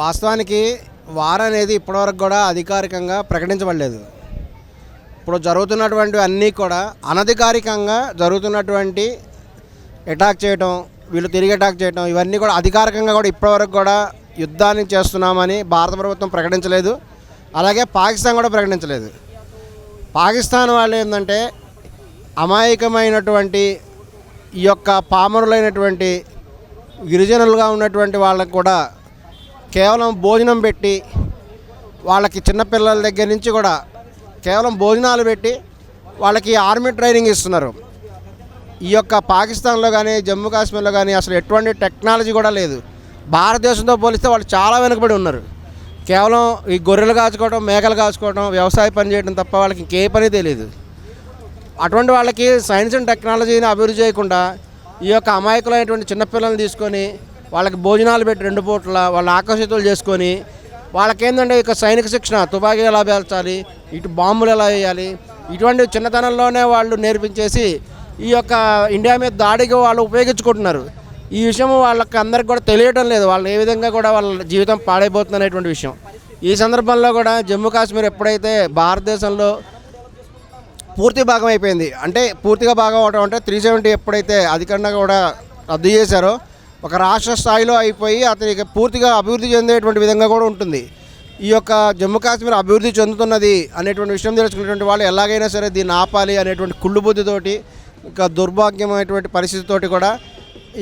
వాస్తవానికి వార్ అనేది ఇప్పటివరకు కూడా అధికారికంగా ప్రకటించబడలేదు. ఇప్పుడు జరుగుతున్నటువంటి అన్నీ కూడా అనధికారికంగా జరుగుతున్నటువంటి అటాక్ చేయటం, వీళ్ళు తిరిగి అటాక్ చేయటం, ఇవన్నీ కూడా అధికారికంగా కూడా ఇప్పటివరకు కూడా యుద్ధాన్ని చేస్తున్నామని భారత ప్రభుత్వం ప్రకటించలేదు. అలాగే పాకిస్తాన్ కూడా ప్రకటించలేదు. పాకిస్తాన్ వాళ్ళు ఏంటంటే అమాయకమైనటువంటి ఈ యొక్క పామరులైనటువంటి గిరిజనులుగా ఉన్నటువంటి వాళ్ళకు కూడా కేవలం భోజనం పెట్టి, వాళ్ళకి చిన్నపిల్లల దగ్గర నుంచి కూడా కేవలం భోజనాలు పెట్టి వాళ్ళకి ఆర్మీ ట్రైనింగ్ ఇస్తున్నారు. ఈ యొక్క పాకిస్తాన్లో కానీ జమ్మూ కాశ్మీర్లో కానీ అసలు ఎటువంటి టెక్నాలజీ కూడా లేదు. భారతదేశంతో పోలిస్తే వాళ్ళు చాలా వెనుకబడి ఉన్నారు. కేవలం ఈ గొర్రెలు కాచుకోవడం, మేకలు కాచుకోవడం, వ్యవసాయ పని చేయడం తప్ప వాళ్ళకి ఇంకే పని తెలియదు. అటువంటి వాళ్ళకి సైన్స్ అండ్ టెక్నాలజీని అభివృద్ధి చేయకుండా ఈ యొక్క అమాయకులైనటువంటి చిన్నపిల్లల్ని తీసుకొని వాళ్ళకి భోజనాలు పెట్టి 2 పూట్ల వాళ్ళ ఆకర్షితులు చేసుకొని వాళ్ళకేంటంటే ఇక సైనిక శిక్షణ, తుపాకీ ఎలా పేల్చాలి, ఇటు బాంబులు ఎలా వేయాలి, ఇటువంటి చిన్నతనంలోనే వాళ్ళు నేర్పించేసి ఈ యొక్క ఇండియా మీద దాడికి వాళ్ళు ఉపయోగించుకుంటున్నారు. ఈ విషయం వాళ్ళకి అందరికి కూడా తెలియడం లేదు. వాళ్ళు ఏ విధంగా కూడా వాళ్ళ జీవితం పాడైపోతుంది అనేటువంటి విషయం. ఈ సందర్భంలో కూడా జమ్మూ కాశ్మీర్ ఎప్పుడైతే భారతదేశంలో పూర్తి భాగం అయిపోయింది, అంటే పూర్తిగా భాగం అవడం అంటే 370 ఎప్పుడైతే అధికంగా కూడా రద్దు చేశారో ఒక రాష్ట్ర స్థాయిలో అయిపోయి అతనికి పూర్తిగా అభివృద్ధి చెందేటువంటి విధంగా కూడా ఉంటుంది. ఈ యొక్క జమ్మూ కాశ్మీర్ అభివృద్ధి చెందుతున్నది అనేటువంటి విషయం తెలుసుకునేటువంటి వాళ్ళు ఎలాగైనా సరే దీన్ని ఆపాలి అనేటువంటి కుళ్ళు బుద్ధితోటి, ఇంకా దుర్భాగ్యమైనటువంటి పరిస్థితితోటి కూడా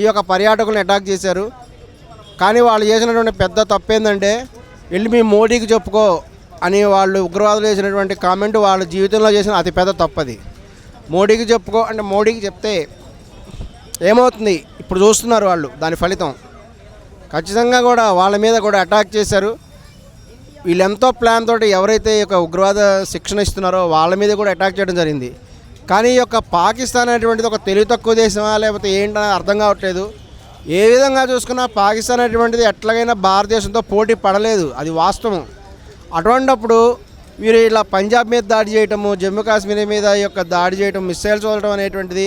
ఈ యొక్క పర్యాటకులను అటాక్ చేశారు. కానీ వాళ్ళు చేసినటువంటి పెద్ద తప్పు ఏంటంటే వెళ్ళి మీ మోడీకి చెప్పుకో అని వాళ్ళు ఉగ్రవాదులు చేసినటువంటి కామెంట్ వాళ్ళ జీవితంలో చేసిన అతి పెద్ద తప్పది. మోడీకి చెప్పుకో అంటే మోడీకి చెప్తే ఏమవుతుంది ఇప్పుడు చూస్తున్నారు వాళ్ళు, దాని ఫలితం. ఖచ్చితంగా కూడా వాళ్ళ మీద కూడా అటాక్ చేశారు. వీళ్ళెంతో ప్లాన్ తోటి ఎవరైతే ఈ యొక్క ఉగ్రవాద శిక్షణ ఇస్తున్నారో వాళ్ళ మీద కూడా అటాక్ చేయడం జరిగింది. కానీ ఈ యొక్క పాకిస్తాన్ అనేటువంటిది ఒక తెలివి తక్కువ దేశమా లేకపోతే ఏంటని అర్థం కావట్లేదు. ఏ విధంగా చూసుకున్నా పాకిస్తాన్ అనేటువంటిది ఎట్లాగైనా భారతదేశంతో పోటీ పడలేదు, అది వాస్తవం. అటువంటిప్పుడు వీరు ఇలా పంజాబ్ మీద దాడి చేయటము, జమ్మూ కాశ్మీర్ మీద ఈ యొక్క దాడి చేయటం, మిస్సైల్స్ వదలడం అనేటువంటిది